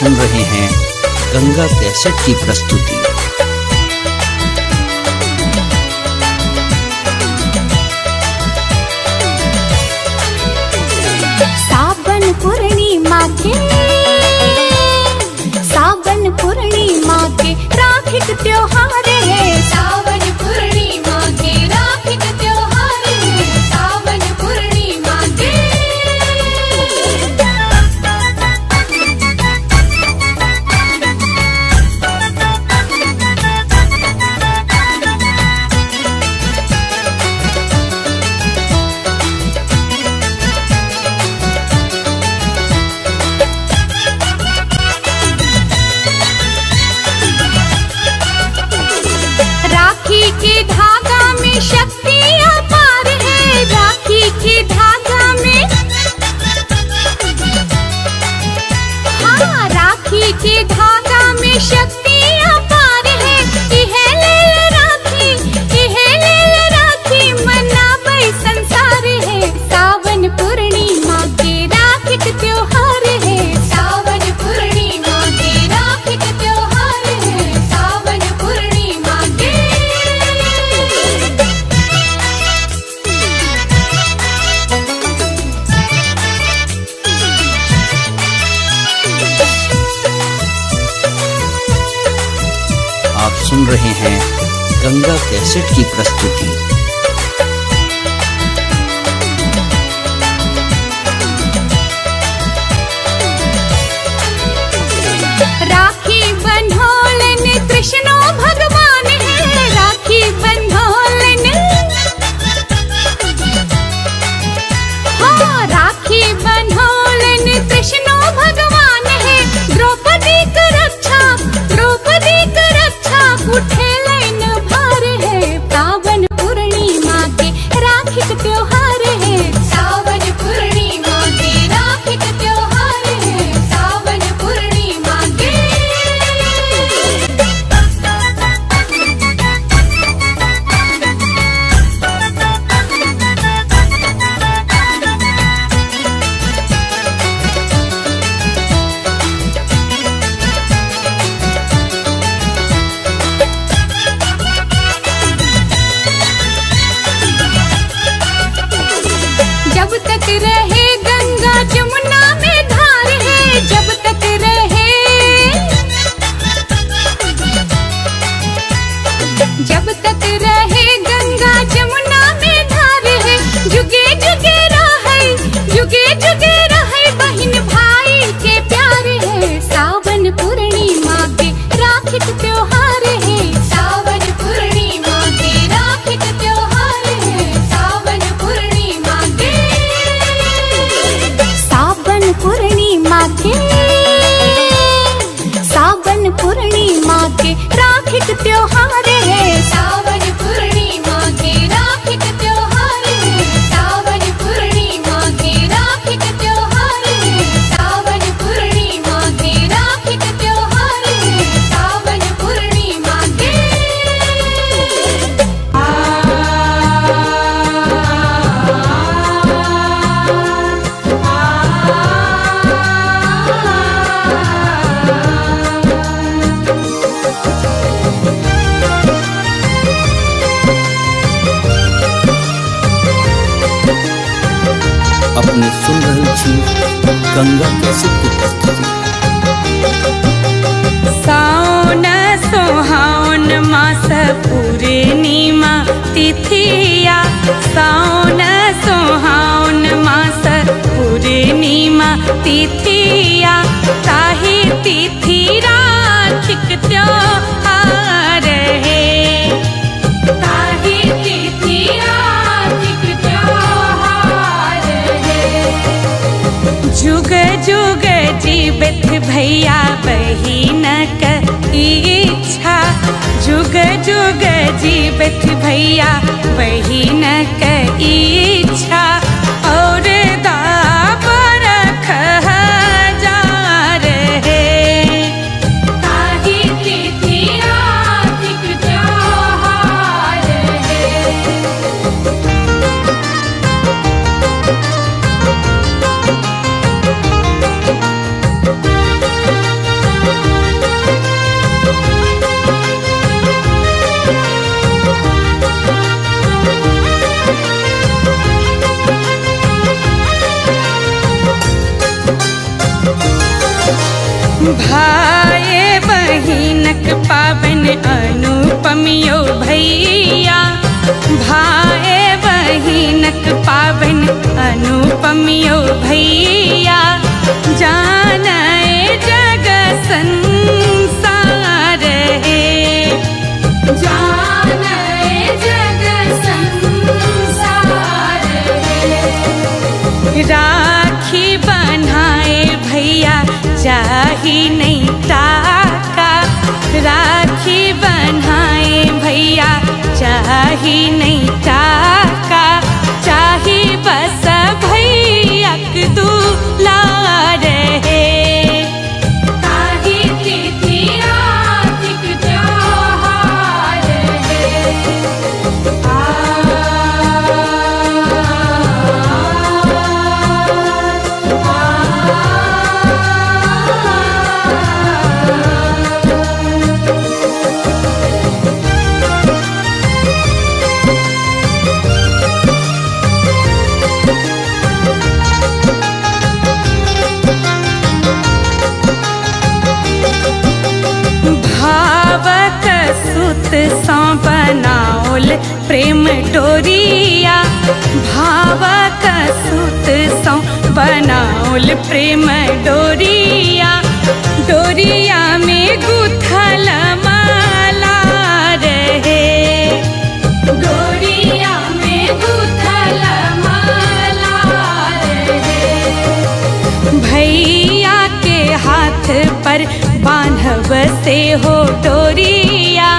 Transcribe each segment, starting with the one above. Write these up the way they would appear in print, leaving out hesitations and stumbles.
सुन रहे हैं गंगा कैसेट की प्रस्तुति। सावन पूर्णिमा के राखी का त्योहार है। सावन पूर्णिमा के राखी का त्योहार है। सावन पूर्णिमा के धागा में शक्ति अपार है। राखी के धागा में, हाँ, राखी के धागा में शक्ति अपार है। इहे लेल राखी मनाबै संसार है। सावन पूर्णिमा के राखी का त्योहार है। सावन पूर्णिमा के राखी का त्योहार है। सावन पूर्णिमा के आप सुन रहे हैं गंगा कैसेट की प्रस्तुति। राखी बंधोलन कृष्णो भगवान है। राखी बंधोलन, हाँ, राखी बंधोलन कृष्णो भगवान है। द्रौपदी की रक्षा उठेलन भार है। सावन पूर्णिमा के राखी का त्योहार है। सावन पूर्णिमा के राखी का त्योहार है। सावन पूर्णिमा के जब तक रहे गंगा जमुना में धार है। जब तक रहे, जब तक रहे गंगा जमुना में धार है। जुगे जुगे रहे बहन भाई के प्यार है। सावन पूर्णिमा के राखी का त्योहार है। सावन पूर्णिमा के राखी का त्योहार है। सावन पूर्णिमा के सावन पूर्णिमा के राखी का त्योहार है। सावन पूर्णिमा के राखी का त्योहार है। सावन पूर्णिमा के राखी का त्योहार है। सावन पूर्णिमा के राखी का त्योहार है। सावन पूर्णिमा के अपने सुन रहे छी गंगा कैसेट की प्रस्तुति। सावन सोहावन मास पूर्णिमा तिथिया। सावन सोहावन मास पूर्णिमा तिथिया। ताहि तिथि राखी का त्योहार है। ताहि तिथि राखी का त्योहार है। जुग जुग जीवित भैया बहिन क इच्छा। जुग जुग जीवित भैया बहिन क इच्छा। और दाबर हजार है। ताहि तिथि राखी का त्योहार है। अनुपमियो भैया जाने जग संसार है। जाने जग संसार है। राखी बन्हाए भैया चाही नहीं टाका, राखी बन्हाए भैया चाही नहीं टाका, चाही बस भैया के दुलार है। ताही तिथि आर्थिक त्योहार है। भावक सुत सौ बनाओल प्रेम डोरिया, भावक सुत सौ बनाओल प्रेम डोरिया, डोरिया में गुथल माला रहे। डोरिया में गुथल माला रहे। भैया के हाथ पर बांधव से हो डोरिया,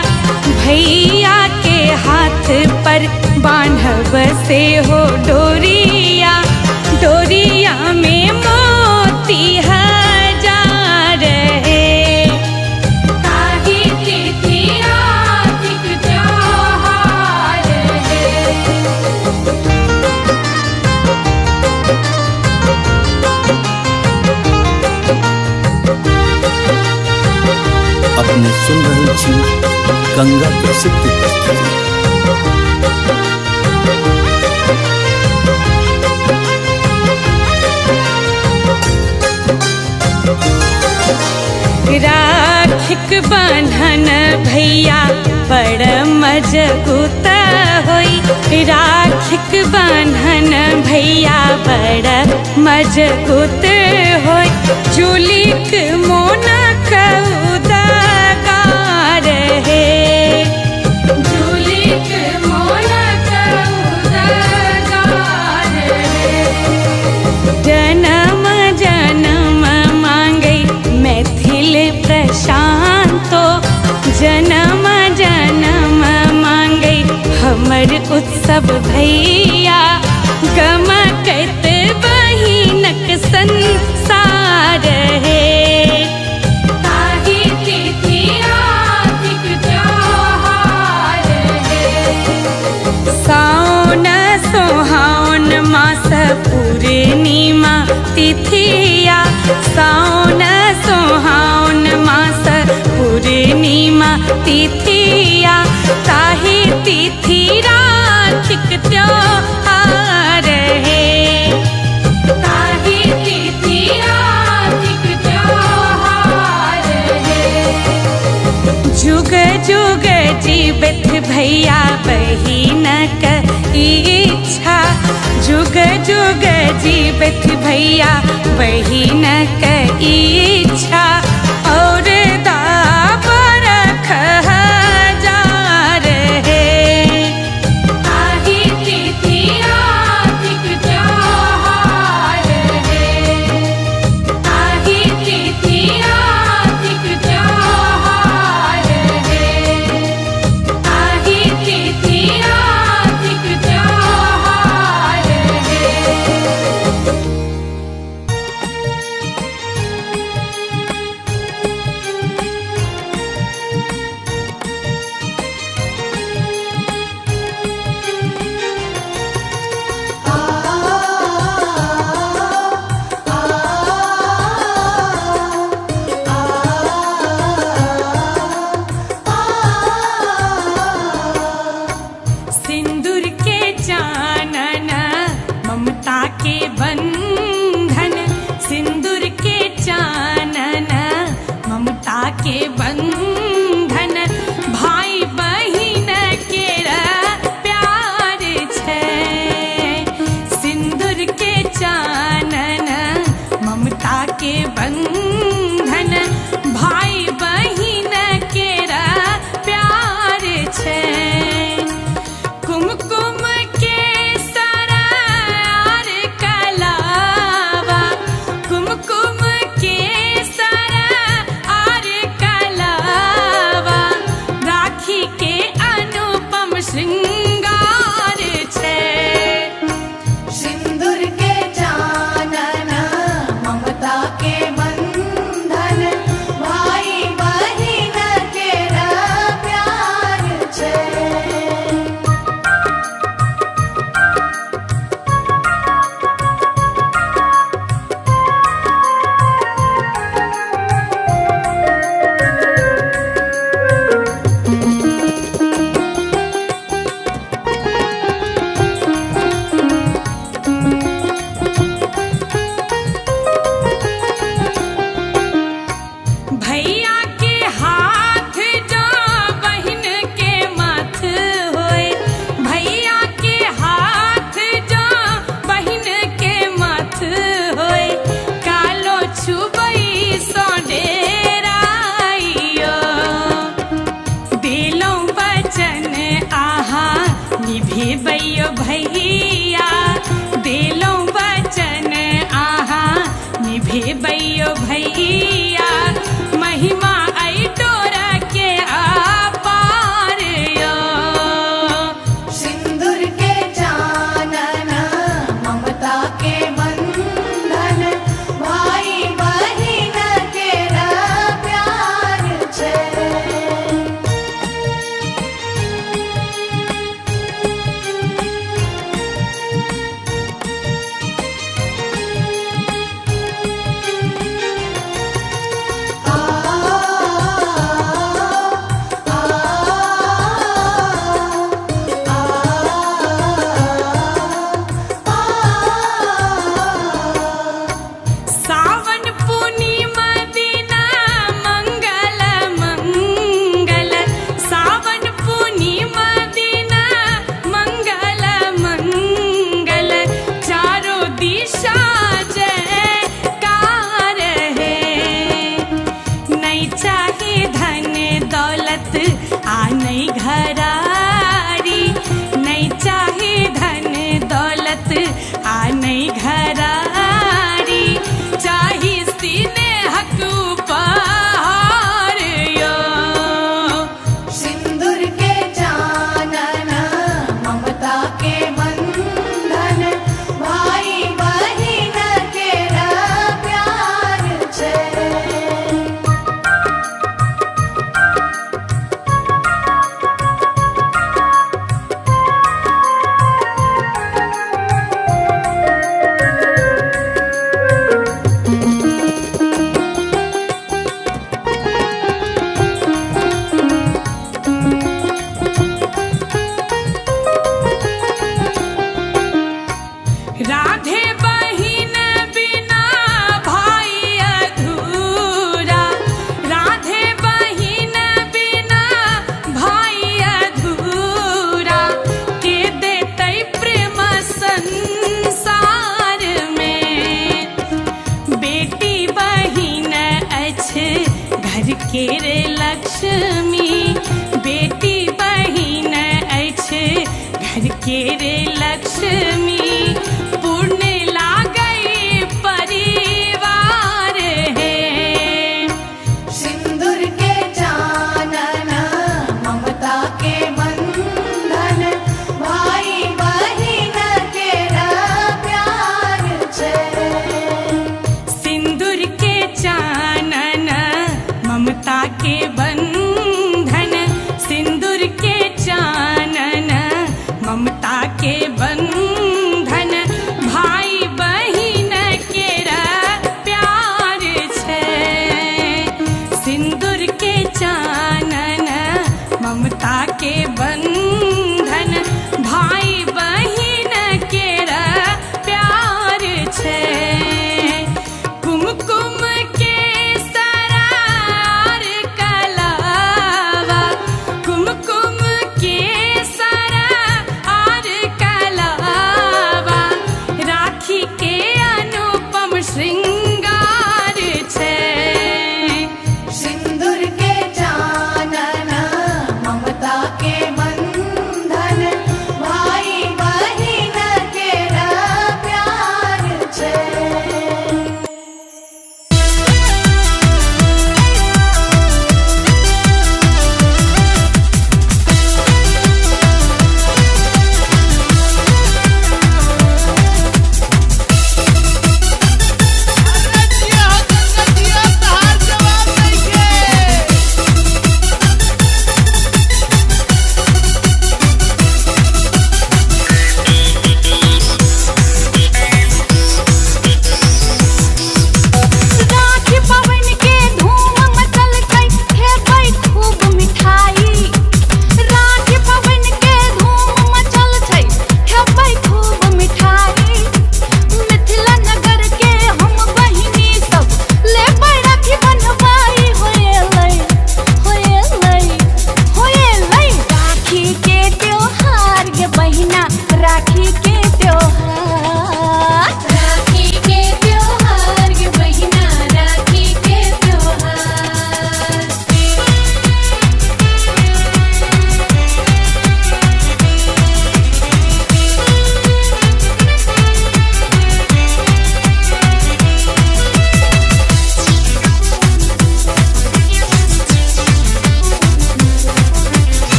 भैया के हाथ पर बांधव से हो डोरिया, डोरिया में मोती हजार है। ताही तिथि आर्थिक त्योहार है। अपने सुन रही थी गंगा कैसेट की प्रस्तुति। राखिक बंधन भैया बड़ मजबूत होई, राखिक बंधन भैया बड़ मजबूत होई, जुलिक मोना कउदागार है। जुलिक मोनक उदगार है। जन्म जन्म मांगई मैथिल प्रशांतो, जन्म जन्म मांगई हमर उत्सव भैया, गमकत बहिनक संसार है। ताही तिथि आर्थिक त्योहार है। सावन सोहावन मास पूर्णिमा तिथिया, सावन सोहावन मास पूर्णिमा तिथिया, ताही तिथि राखिक त्योहार है। ताही तिथि आर्थिक त्योहार है। जुग जुग जीवित भैया बहिनक इच्छा, जुग जुग जीवित भैया बहिनक इच्छा, और दाबरख हजार है। ताही तिथि आर्थिक त्योहार है। ताही तिथि आर्थिक त्योहार है। ताही तिथि आर्थिक त्योहार है। दौलत आ नहीं घरारी, नहीं चाहे धन दौलत आ नहीं घरारी, चाहे सीने हक उपहार यो। सिंदूर के चानन ममता के बंधन, भाई बहिन के प्यार छे।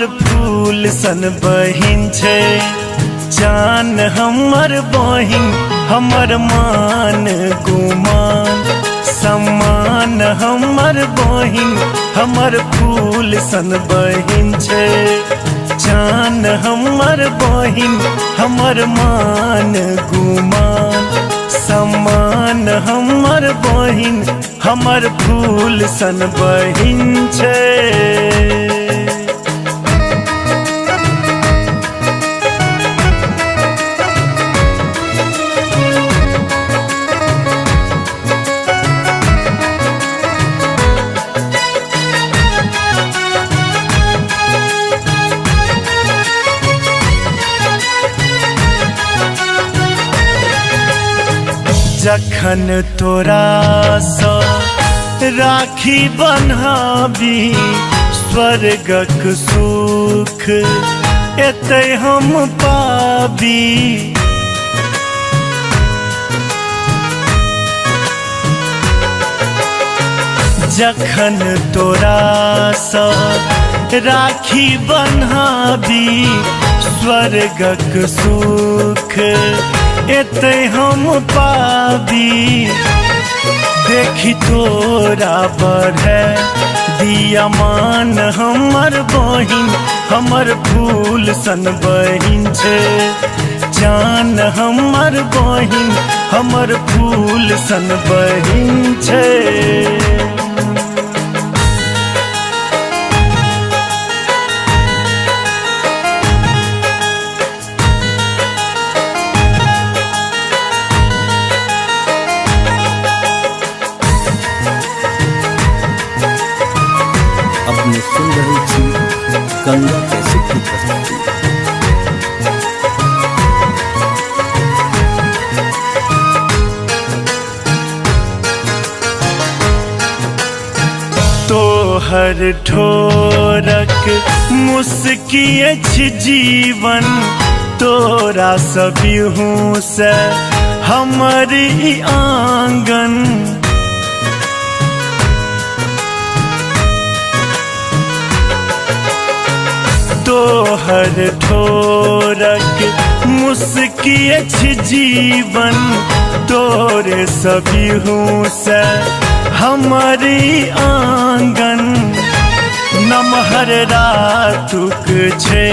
हमर फूल सन बहिन छे, जान हमर बहिन, हमर मान गुमान सम्मान हमर बहिन, हमर फूल सन बहिन छे, जान हमर बहिन, हमर मान गुमान सम्मान हमर बहिन, हमर फूल सन बहिन छे। जखन तोरा सँ राखी बन्हाबी, स्वर्गक सुख एतै हम पाबी। जखन तोरा सँ राखी बन्हाबी, स्वर्गक सुख एतै हम पाबी। देखी तोरा बढ़े दिया मान हमर बहिन, हमर फूल सन बहिन छे, जान हमर बहिन, हमर फूल सन बहिन छे। अपने सुन रहे थी गंगा कैसेट की प्रस्तुति। तोहर ठोरक मुस्की अछि जीवन, तोरा सबिहू से हमर ई आंगन। तोहर ठोरक मुस्की अछि जीवन, तोरे सबिहू से हमर ई आंगन। नमहर रातुक छे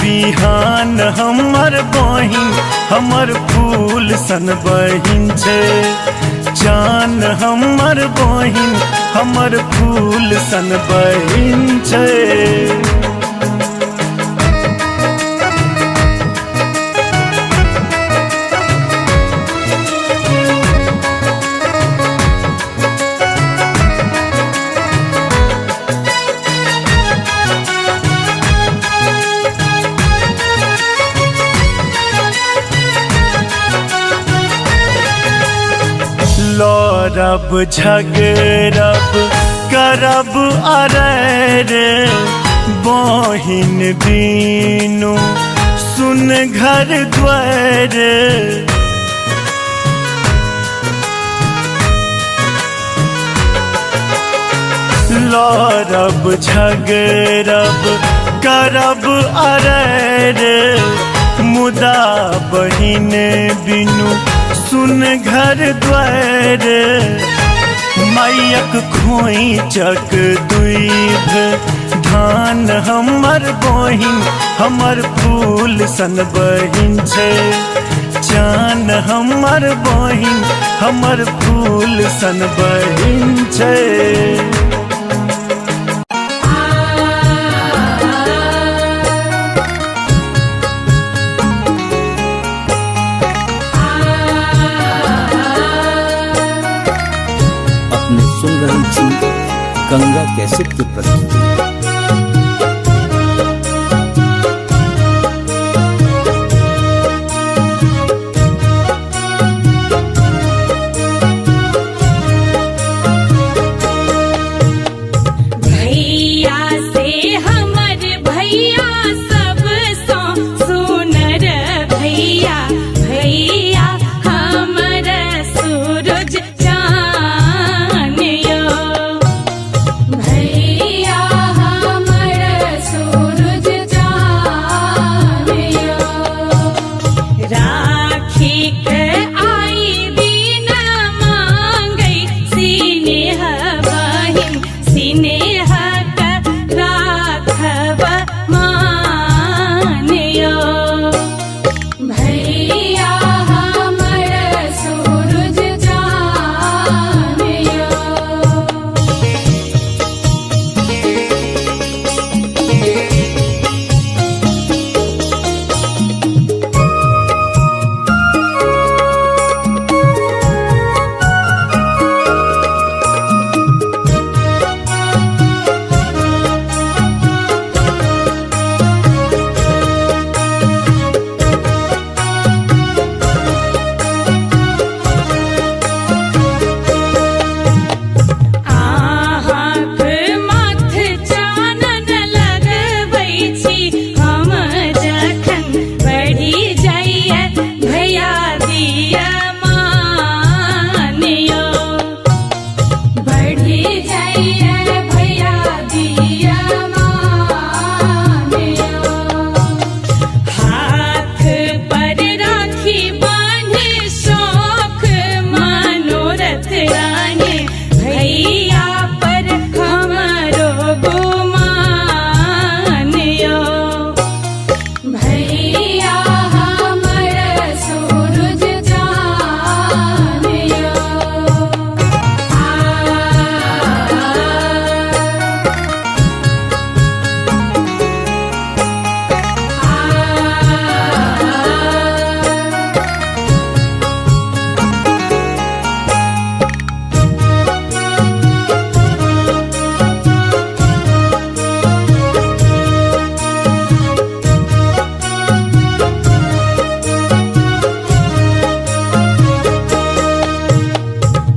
बिहान हमर बहिन, हमर फूल सन बहिन छे, जान हमर बहिन, हमर फूल सन बहिन छे। लड़ब झगड़ब करब अरैर, बहिन बीनू सुन घर द्वार। लड़ब झगड़ब करब अरैर, मुदा बहिन बीनू सुन घर द्वार। मायक खोइचक दुइभ धान हमर बहिन, हमर फूल सन बहिन छे, जान हमर बहिन, हमर फूल सन बहिन छे। सुन रही थी गंगा कैसेट की प्रस्तुति। भैया से हमर भैया सब सो सुनर भैया, भैया हमर सूरज चान यो। भैया दिया मानियो बढ़ी जाइए भैया दिया मानियो हाथ पर राखी बांधे शौक मनोरथ राने भैया पर हमरो गुमानियो भैया हमर सूरज जानियो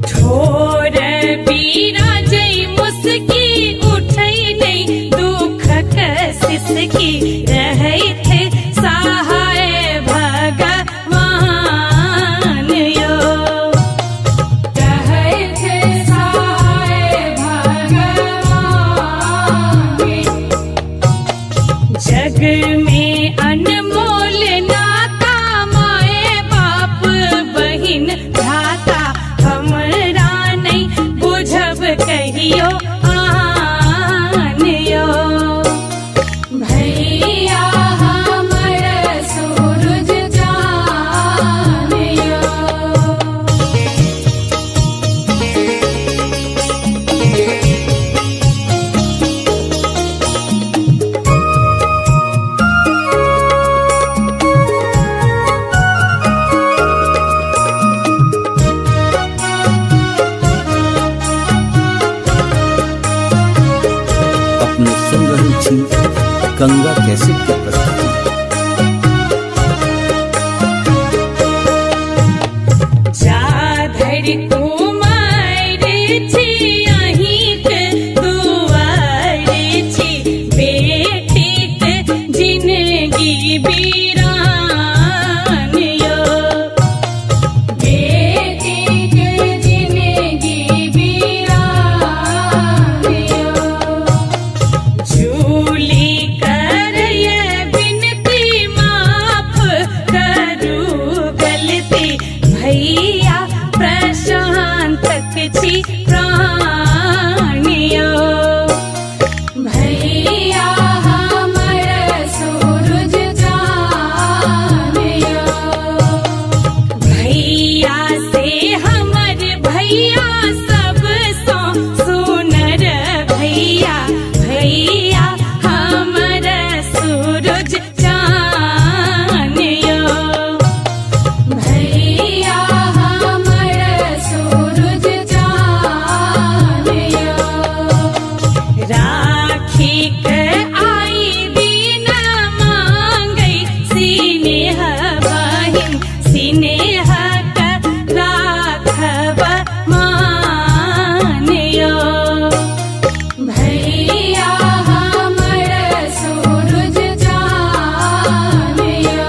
ठोर बिराजै मुस्की उठै नहीं दुख सिसकी रहै थे सहाय भगवान यो कहै थे सहाय भगवान जग में अनमोल नाता माए बाप बहिन भ्राता हमरा नहीं बुझब कहियो आन यो भैया हमर सूरज जानियो अपने सुन रही थी गंगा कैसेट की प्रस्तुति। जाधर कुमार छी अहिंक दुआर छी बेटीक जिंदगी बीरान यो बेटी के जिंदगी बीरानियो झूली करय बिनती माफ करू गलती भैया प्रशांतक छी प्राणियो भैया हमर सूरज जानियो भैया से हमर भैया सब सो सुनर भैया भैया हमर सूरज जानियो भैया हमर सूरज जानियो राखी के आई दिन मांगै सिनेह बहिन सिनेह के राखब मानियो भैया हमर सूरज जानियो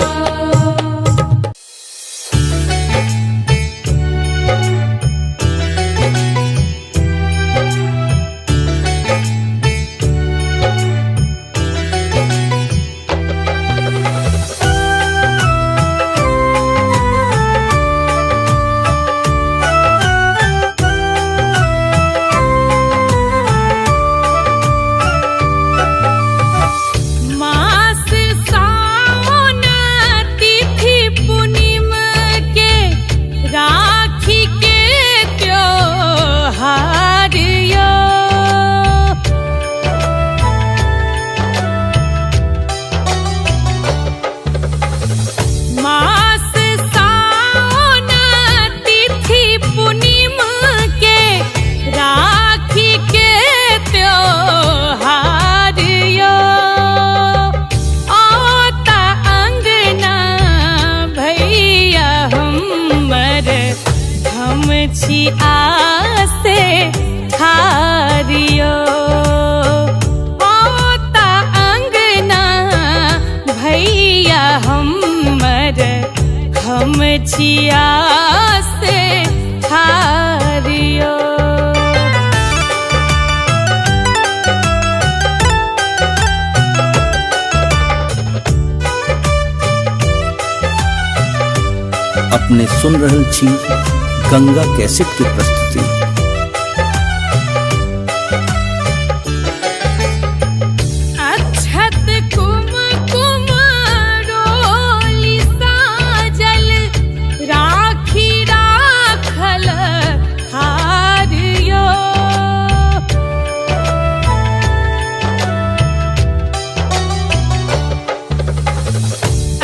मास सावन तिथि पूर्णिम के राखी के त्योहार यो मास सावन तिथि पूर्णिम के राखी के त्योहार यो आता अंगना भैया हमर हम छी आसे खारियो आता अंगना भैया हमर हम छिया से हारियो। अपने सुन रहल छी गंगा कैसेट की प्रस्तुति। अक्षत कुमकुम रोली साजल राखी राखल हारियो।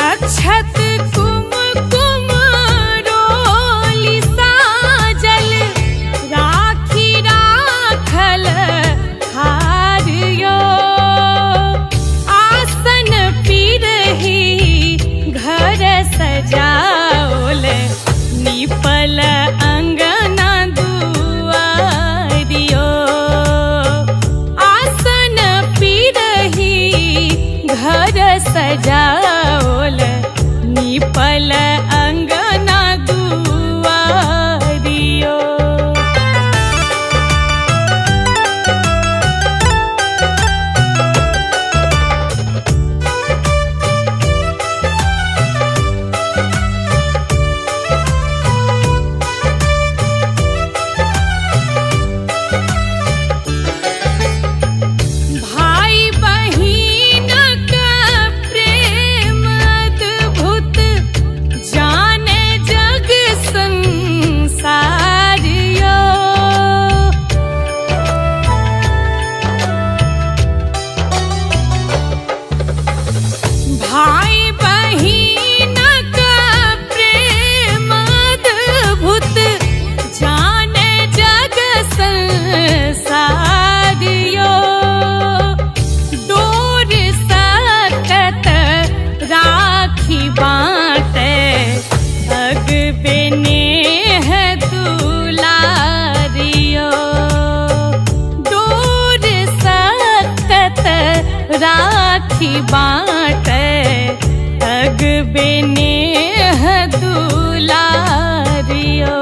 अक्षत कुमकुम रोली साजल राखी राखल हारियो। आसन पिरही घर सजाओल निपल अंगना दुआरियो। आसन पिरही घर सजाओल निपल अंगना दुआरियो। भाई बहिनक प्रेम अद्भुत जाने जग संसारियो। भाई बहिनक प्रेम अद्भुत जाने जग संसारियो। डोर सकत राखी बाटे अग बेनेह दुलारियो। डोर सकत राखी बाटे अग बेनेह दुलारियो।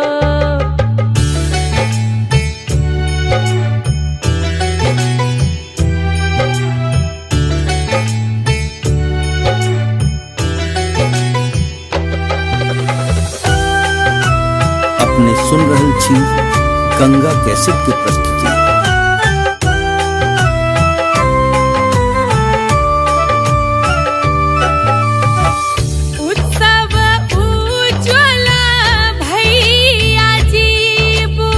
अपने सुन रहल छी गंगा कैसेट की प्रस्तुति। उत्सव उज्ज्वल भैया जीबू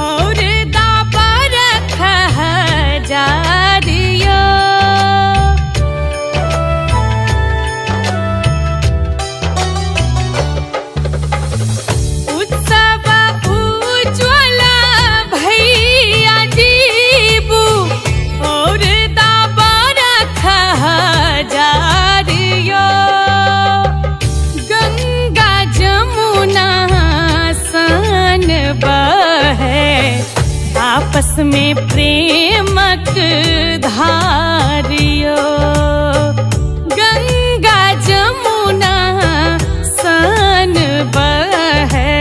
और दाबर खहजारियो। उत्सव उज्ज्वल भैया जीबू और दाबर खहजारियो। गंगा जमुना सन बहे आपस में प्रेमक धारियो। गंगा जमुना सन बहे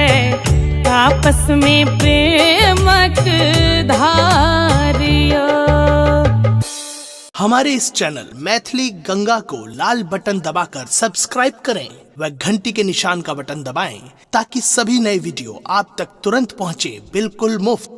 आपस में प्रेमक धारियो। हमारे इस चैनल मैथिली गंगा को लाल बटन दबाकर सब्सक्राइब करें व घंटी के निशान का बटन दबाएं ताकि सभी नए वीडियो आप तक तुरंत पहुंचे बिल्कुल मुफ्त।